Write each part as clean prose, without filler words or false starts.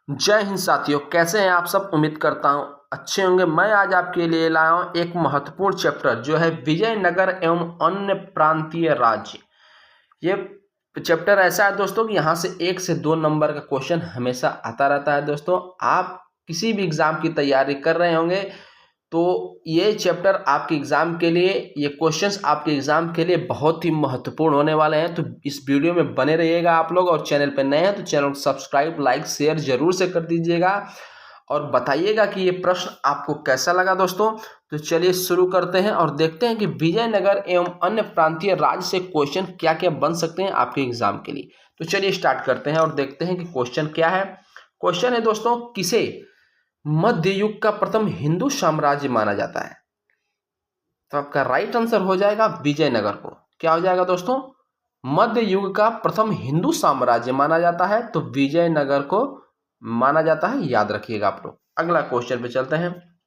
जय हिंद साथियों, कैसे हैं आप सब। उम्मीद करता हूं अच्छे होंगे। मैं आज आपके लिए लाया हूं एक महत्वपूर्ण चैप्टर जो है विजयनगर एवं अन्य प्रांतीय राज्य। ये चैप्टर ऐसा है दोस्तों कि यहाँ से 1 से 2 नंबर का क्वेश्चन हमेशा आता रहता है। दोस्तों, आप किसी भी एग्जाम की तैयारी कर रहे होंगे तो ये चैप्टर आपके एग्जाम के लिए, ये क्वेश्चंस आपके एग्जाम के लिए बहुत ही महत्वपूर्ण होने वाले हैं। तो इस वीडियो में बने रहिएगा आप लोग, और चैनल पर नए हैं तो चैनल को सब्सक्राइब, लाइक, शेयर जरूर से कर दीजिएगा और बताइएगा कि ये प्रश्न आपको कैसा लगा। दोस्तों, तो चलिए शुरू करते हैं और देखते हैं कि विजयनगर एवं अन्य प्रांतीय राज्य से क्वेश्चन क्या क्या बन सकते हैं आपके एग्जाम के लिए। तो चलिए स्टार्ट करते हैं और देखते हैं कि क्वेश्चन क्या है। क्वेश्चन है दोस्तों, किसे मध्य युग का प्रथम हिंदू साम्राज्य माना जाता है। तो आपका राइट आंसर हो जाएगा विजयनगर को। क्या हो जाएगा दोस्तों? मध्य युग का प्रथम हिंदू साम्राज्य माना जाता है तो विजयनगर को माना जाता है, याद रखिएगा आप लोग। अगला क्वेश्चन पे चलते हैं।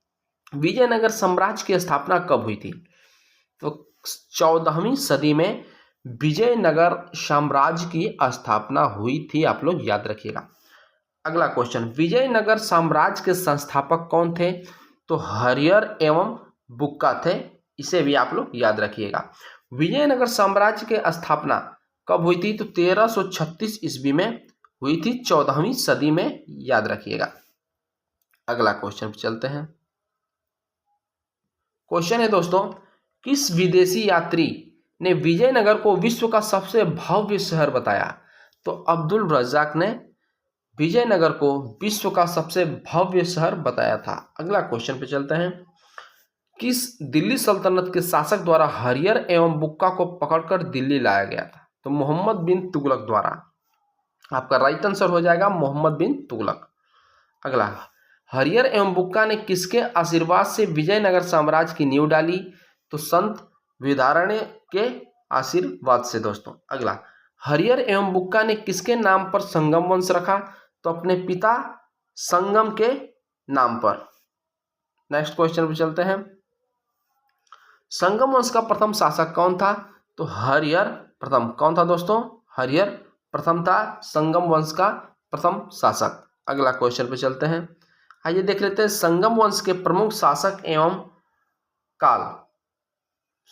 विजयनगर साम्राज्य की स्थापना कब हुई थी? तो 14वीं सदी में विजयनगर साम्राज्य की स्थापना हुई थी, आप लोग याद रखिएगा। अगला क्वेश्चन, विजयनगर साम्राज्य के संस्थापक कौन थे? तो हरियर एवं बुक्का थे, इसे भी आप लोग याद रखिएगा। विजयनगर साम्राज्य की स्थापना कब हुई थी? तो 1336 ईस्वी में हुई थी, 14वीं सदी में, याद रखिएगा। अगला क्वेश्चन पे चलते हैं। क्वेश्चन है दोस्तों, किस विदेशी यात्री ने विजयनगर को विश्व का सबसे भव्य शहर बताया? तो अब्दुल रज्जाक ने विजयनगर को विश्व का सबसे भव्य शहर बताया था। अगला क्वेश्चन पे चलते हैं। किस दिल्ली सल्तनत के शासक द्वारा हरियर एवं बुक्का को पकड़कर दिल्ली लाया गया था? तो मोहम्मद बिन तुगलक द्वारा। आपका राइट आंसर हो जाएगा मोहम्मद बिन तुगलक। अगला, हरियर एवं बुक्का ने किसके आशीर्वाद से विजयनगर साम्राज्य की नींव डाली? तो संत विदारण्य के आशीर्वाद से दोस्तों। अगला, हरियर एवं बुक्का ने किसके नाम पर संगम वंश रखा? तो अपने पिता संगम के नाम पर। नेक्स्ट क्वेश्चन पे चलते हैं। संगम वंश का प्रथम शासक कौन था? तो हरियर प्रथम। कौन था दोस्तों? हरियर प्रथम था संगम वंश का प्रथम शासक। अगला क्वेश्चन पे चलते हैं। आइए देख लेते हैं संगम वंश के प्रमुख शासक एवं काल।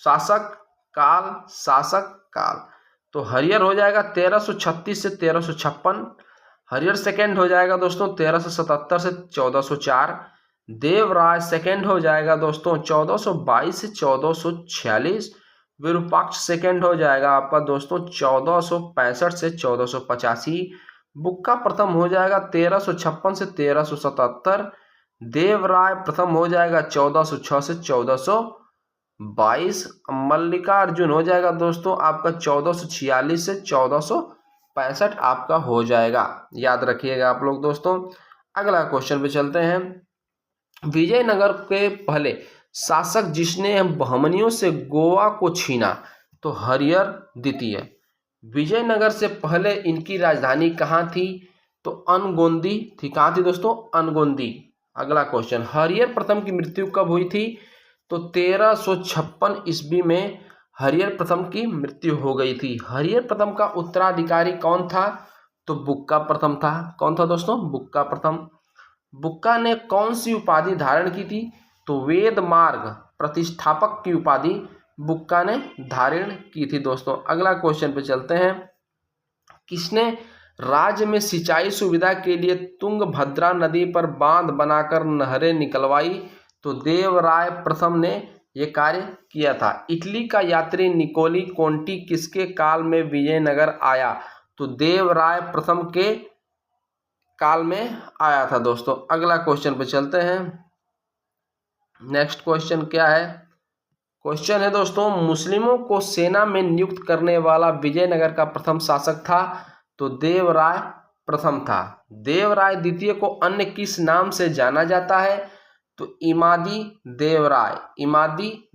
शासक काल। तो हरियर हो जाएगा 1336 से 1356। हरियर सेकेंड हो जाएगा दोस्तों 1377 से 1404। देवराय सेकेंड हो जाएगा दोस्तों 1422 से 1446। विरूपाक्ष सेकेंड हो जाएगा आपका दोस्तों 1465 से 1485। बुक्का प्रथम हो जाएगा 1356 से 1377। देवराय प्रथम हो जाएगा 1406 से 1422। मल्लिकार्जुन हो जाएगा दोस्तों आपका 1446 से 1465 आपका हो जाएगा, याद रखिएगा आप लोग दोस्तों। अगला क्वेश्चन पे चलते हैं। विजयनगर के पहले शासक जिसने बहमनियों से गोवा को छीना? तो हरियर द्वितीय। विजयनगर से पहले इनकी राजधानी कहाँ थी? तो अनगोंदी थी। कहाँ थी दोस्तों? अनगोंदी। अगला क्वेश्चन, हरियर प्रथम की मृत्यु कब हुई थी? तो 1356 ईस्वी में हरियर प्रथम की मृत्यु हो गई थी। हरियर प्रथम का उत्तराधिकारी कौन था? तो बुक्का प्रथम था। कौन था दोस्तों? बुक्का प्रथम। बुक्का ने कौन सी उपाधि धारण की थी? तो वेद मार्ग प्रतिष्ठापक की उपाधि बुक्का ने धारण की थी दोस्तों। अगला क्वेश्चन पे चलते हैं। किसने राज्य में सिंचाई सुविधा के लिए तुंगभद्रा नदी पर बांध बनाकर नहरें निकलवाई? तो देवराय प्रथम ने यह कार्य किया था। इटली का यात्री निकोली कोंटी किसके काल में विजयनगर आया? तो देवराय प्रथम के काल में आया था दोस्तों। अगला क्वेश्चन पे चलते हैं। नेक्स्ट क्वेश्चन क्या है? क्वेश्चन है दोस्तों, मुस्लिमों को सेना में नियुक्त करने वाला विजयनगर का प्रथम शासक था? तो देवराय प्रथम था। देवराय द्वितीय को अन्य किस नाम से जाना जाता है? तो इमादी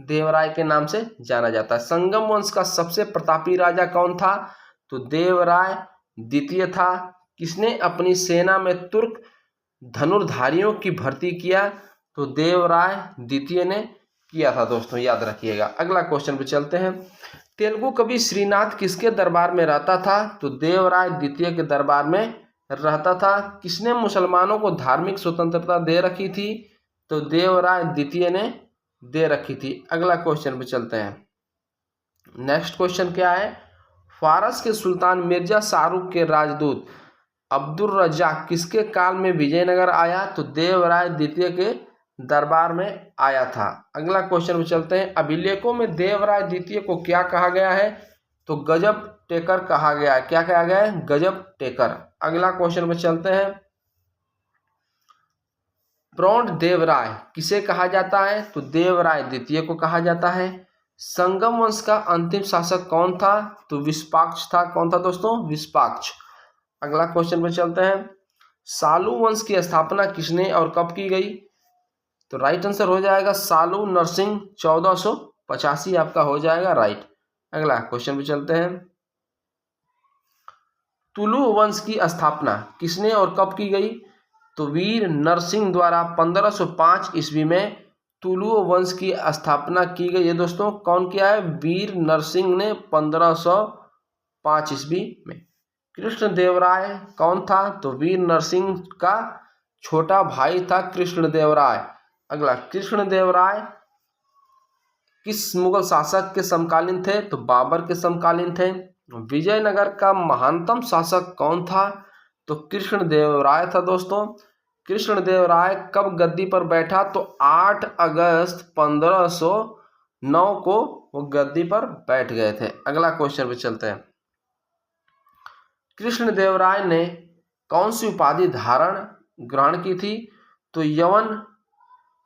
देवराय के नाम से जाना जाता है। संगम वंश का सबसे प्रतापी राजा कौन था? तो देवराय द्वितीय था। किसने अपनी सेना में तुर्क धनुर्धारियों की भर्ती किया? तो देवराय द्वितीय ने किया था दोस्तों, याद रखिएगा। अगला क्वेश्चन पे चलते हैं। तेलुगु कवि श्रीनाथ किसके दरबार में रहता था? तो देवराय द्वितीय के दरबार में रहता था। किसने मुसलमानों को धार्मिक स्वतंत्रता दे रखी थी? तो देवराय द्वितीय ने दे रखी थी। अगला क्वेश्चन पे चलते हैं। नेक्स्ट क्वेश्चन क्या है? फारस के सुल्तान मिर्जा शाहरुख के राजदूत अब्दुल रज्जाक किसके काल में विजयनगर आया? तो देवराय द्वितीय के दरबार में आया था। अगला क्वेश्चन पे चलते हैं। अभिलेखों में देवराय द्वितीय को क्या कहा गया है? तो गजब टेकर कहा गया है। क्या कहा गया है? गजब टेकर। अगला क्वेश्चन पे चलते हैं। प्रौढ़ देवराय किसे कहा जाता है? तो देवराय द्वितीय को कहा जाता है। संगम वंश का अंतिम शासक कौन था? तो विस्पाक्ष था। कौन था दोस्तों? विस्पाक्ष। अगला क्वेश्चन पे चलते हैं। सालू वंश की स्थापना किसने और कब की गई? तो राइट आंसर हो जाएगा सालू नरसिंह 1485 आपका हो जाएगा राइट। अगला क्वेश्चन पे चलते हैं। तुलु वंश की स्थापना किसने और कब की गई? तो वीर नरसिंह द्वारा 1505 ईस्वी में तुलु वंश की स्थापना की गई है दोस्तों। कौन किया है? वीर नरसिंह ने 1505 ईस्वी में। कृष्णदेवराय कौन था? तो वीर नरसिंह का छोटा भाई था कृष्णदेवराय। अगला, कृष्णदेवराय किस मुगल शासक के समकालीन थे? तो बाबर के समकालीन थे। विजयनगर का महानतम शासक कौन था? तो कृष्णदेवराय था दोस्तों। कृष्णदेवराय कब गद्दी पर बैठा? तो 8 अगस्त 1509 को वो गद्दी पर बैठ गए थे। अगला क्वेश्चन पे चलते हैं। कृष्णदेवराय ने कौन सी उपाधि धारण ग्रहण की थी? तो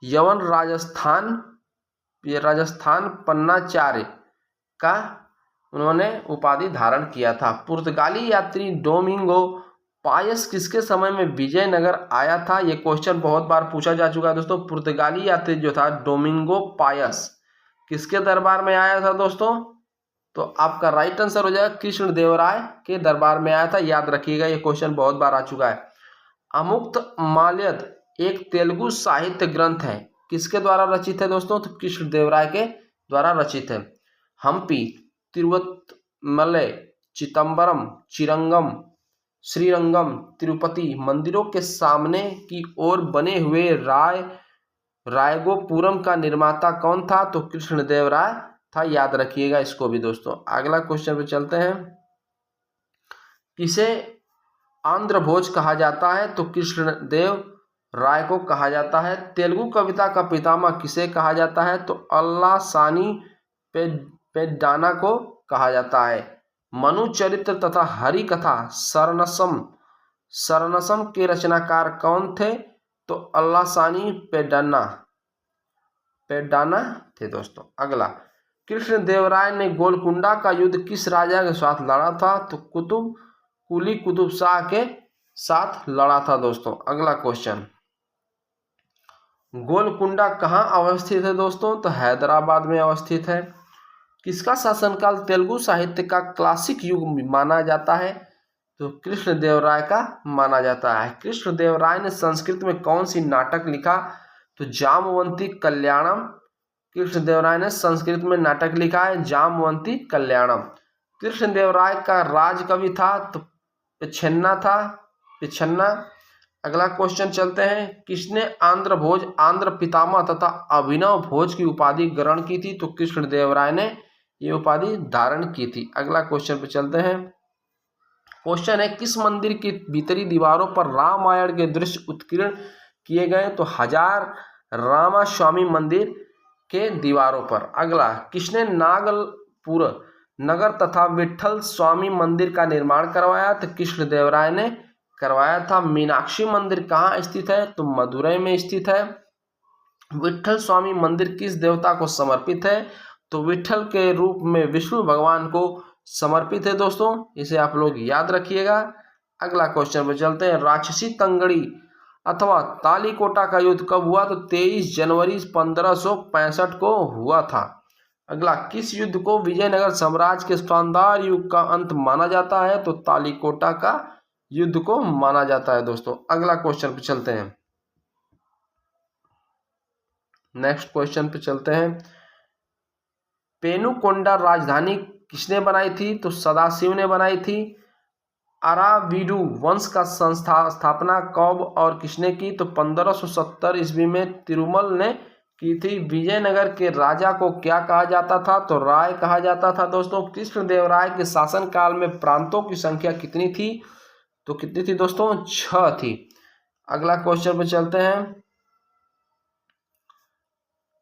यवन राजस्थान पन्नाचार्य का उन्होंने उपाधि धारण किया था। पुर्तगाली यात्री डोमिंगो पायस किसके समय में विजयनगर आया था? ये क्वेश्चन बहुत बार पूछा जा चुका है दोस्तों। पुर्तगाली यात्री जो था डोमिंगो पायस किसके दरबार में आया था दोस्तों? तो आपका राइट आंसर हो जाएगा कृष्णदेवराय के दरबार में आया था। याद रखिएगा, ये क्वेश्चन बहुत बार आ चुका है। अमुक्तमाल्यद एक तेलुगु साहित्य ग्रंथ है, किसके द्वारा रचित है दोस्तों? तो कृष्णदेवराय के द्वारा रचित है। हम्पी, तिरुवत्तमलई, चिदम्बरम, श्रीरंगम, तिरुपति मंदिरों के सामने की ओर बने हुए रायगोपुरम का निर्माता कौन था? तो कृष्णदेवराय था। याद रखिएगा इसको भी दोस्तों। अगला क्वेश्चन पे चलते हैं। किसे आंध्र भोज कहा जाता है? तो कृष्णदेव राय को कहा जाता है। तेलुगु कविता का पितामह किसे कहा जाता है? तो अल्लासानी पेड्डाना को कहा जाता है। मनु चरित्र तथा हरि कथा सरनसम के रचनाकार कौन थे? तो अल्लासानी पेड्डाना थे दोस्तों। अगला, कृष्णदेवराय ने गोलकुंडा का युद्ध किस राजा के साथ लड़ा था? तो कुली कुतुब शाह के साथ लड़ा था दोस्तों। अगला क्वेश्चन, गोलकुंडा कहाँ अवस्थित है दोस्तों? तो हैदराबाद में अवस्थित है। किसका शासनकाल तेलुगु साहित्य का क्लासिक युग माना जाता है? तो कृष्णदेवराय का माना जाता है। कृष्णदेवराय ने संस्कृत में कौन सी नाटक लिखा? तो जामवंती कल्याणम। कृष्णदेवराय ने संस्कृत में नाटक लिखा है जामवंती कल्याणम। कृष्णदेवराय का राज कवि था? तो पिछन्ना। अगला क्वेश्चन चलते हैं। किसने आंध्र पितामह तथा अभिनव भोज की उपाधि ग्रहण की थी? तो कृष्णदेवराय ने ये उपाधि धारण की थी। अगला क्वेश्चन पे चलते हैं। क्वेश्चन है, किस मंदिर की भीतरी दीवारों पर रामायण के दृश्य उत्कीर्ण किए गए? तो हजार रामास्वामी मंदिर के दीवारों पर। अगला, किसने नागलपुर नगर तथा विठल स्वामी मंदिर का निर्माण करवाया? तो कृष्णदेवराय ने करवाया था। मीनाक्षी मंदिर कहाँ स्थित है? तो मदुरई में स्थित है। विठल स्वामी मंदिर किस देवता को समर्पित है? तो विठल के रूप में विष्णु भगवान को समर्पित है दोस्तों। इसे आप लोग याद रखिएगा। अगला क्वेश्चन पे चलते हैं। राक्षसी तंगड़ी अथवा तालीकोटा का युद्ध कब हुआ? तो 23 जनवरी 1565 को हुआ था। अगला, किस युद्ध को विजयनगर साम्राज्य के शानदार युग का अंत माना जाता है? तो तालीकोटा का युद्ध को माना जाता है दोस्तों। अगला क्वेश्चन पे चलते हैं। नेक्स्ट क्वेश्चन पे चलते हैं। पेनुकोंडा राजधानी किसने बनाई थी? तो सदाशिव ने बनाई थी। अराविडू वंश का स्थापना कब और किसने की? तो 1570 ईस्वी में तिरुमल ने की थी। विजयनगर के राजा को क्या कहा जाता था? तो राय कहा जाता था दोस्तों। कृष्णदेवराय के शासन काल में प्रांतों की संख्या कितनी थी? तो कितनी थी दोस्तों? 6 थी। अगला क्वेश्चन पे चलते हैं।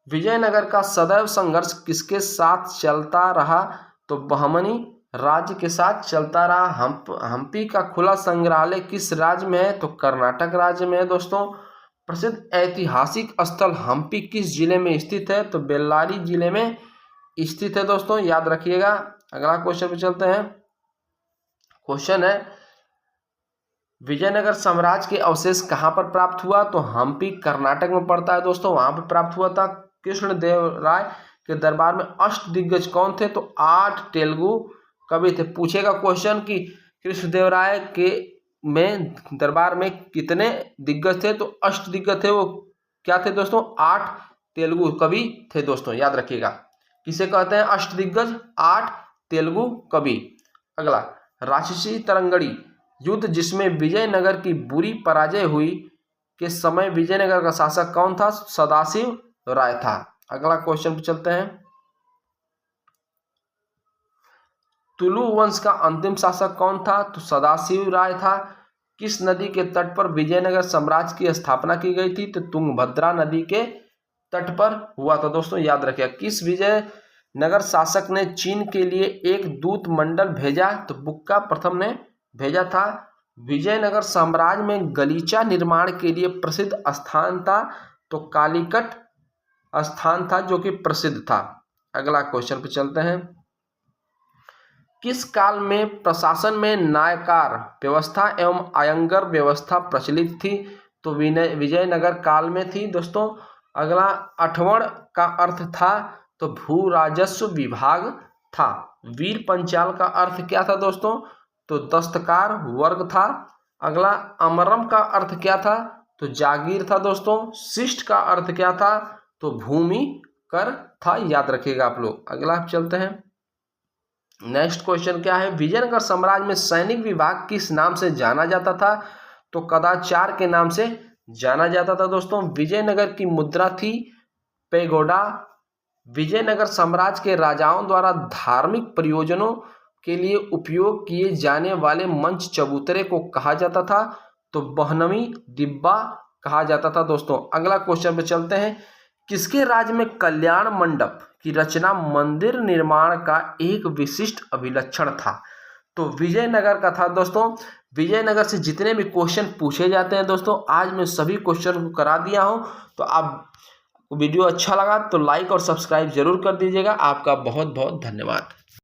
विजयनगर का सदैव संघर्ष किसके साथ चलता रहा? तो बहमनी राज्य के साथ चलता रहा। हम्पी का खुला संग्रहालय किस राज्य में है? तो कर्नाटक राज्य में है दोस्तों। प्रसिद्ध ऐतिहासिक स्थल हम्पी किस जिले में स्थित है? तो बेल्लारी जिले में स्थित है दोस्तों, याद रखिएगा। अगला क्वेश्चन पे चलते हैं। क्वेश्चन है विजयनगर साम्राज्य के अवशेष कहाँ पर प्राप्त हुआ? तो हम्पी कर्नाटक में पड़ता है दोस्तों, वहां पर प्राप्त हुआ था। कृष्णदेवराय के दरबार में अष्टदिग्गज कौन थे? तो 8 तेलुगु कवि थे। पूछेगा क्वेश्चन कि कृष्णदेवराय के में दरबार में कितने दिग्गज थे? तो अष्टदिग्गज थे। वो क्या थे दोस्तों? 8 तेलुगु कवि थे दोस्तों, याद रखिएगा। किसे कहते हैं अष्टदिग्गज? 8 तेलुगु कवि। अगला, राक्षसी तरंगड़ी युद्ध जिसमें विजयनगर की बुरी पराजय हुई के समय विजयनगर का शासक कौन था? सदाशिव राय था। अगला क्वेश्चन पे चलते हैं। तुलु वंश का अंतिम शासक कौन था? तो सदाशिव राय था। किस नदी के तट पर विजयनगर साम्राज्य की स्थापना की गई थी? तो तुंगभद्रा नदी के तट पर हुआ था दोस्तों, याद रखिएगा। किस विजयनगर शासक ने चीन के लिए एक दूत मंडल भेजा? तो बुक्का प्रथम ने भेजा था। विजयनगर साम्राज्य में गलीचा निर्माण के लिए प्रसिद्ध स्थान था? तो कालीकट स्थान था जो कि प्रसिद्ध था। अगला क्वेश्चन पे चलते हैं। किस काल में प्रशासन में नायकार व्यवस्था एवं आयंगर व्यवस्था प्रचलित थी? तो विजयनगर काल में थी दोस्तों। अगला, अठवण का अर्थ था? तो भू राजस्व विभाग था। वीर पंचाल का अर्थ क्या था दोस्तों? तो दस्तकार वर्ग था। अगला, अमरम का अर्थ क्या था? तो जागीर था दोस्तों। शिष्ट का अर्थ क्या था? तो भूमि कर था, याद रखिएगा आप लोग। अगला चलते हैं। नेक्स्ट क्वेश्चन क्या है? विजयनगर साम्राज्य में सैनिक विभाग किस नाम से जाना जाता था? तो कदाचार के नाम से जाना जाता था दोस्तों। विजयनगर की मुद्रा थी पेगोडा। विजयनगर साम्राज्य के राजाओं द्वारा धार्मिक प्रयोजनों के लिए उपयोग किए जाने वाले मंच चबूतरे को कहा जाता था? तो बहनवी डिब्बा कहा जाता था दोस्तों। अगला क्वेश्चन पे चलते हैं। किसके राज्य में कल्याण मंडप की रचना मंदिर निर्माण का एक विशिष्ट अभिलक्षण था? तो विजयनगर का था दोस्तों। विजयनगर से जितने भी क्वेश्चन पूछे जाते हैं दोस्तों, आज मैं सभी क्वेश्चन को करा दिया हूं। तो आप वीडियो अच्छा लगा तो लाइक और सब्सक्राइब जरूर कर दीजिएगा। आपका बहुत बहुत धन्यवाद।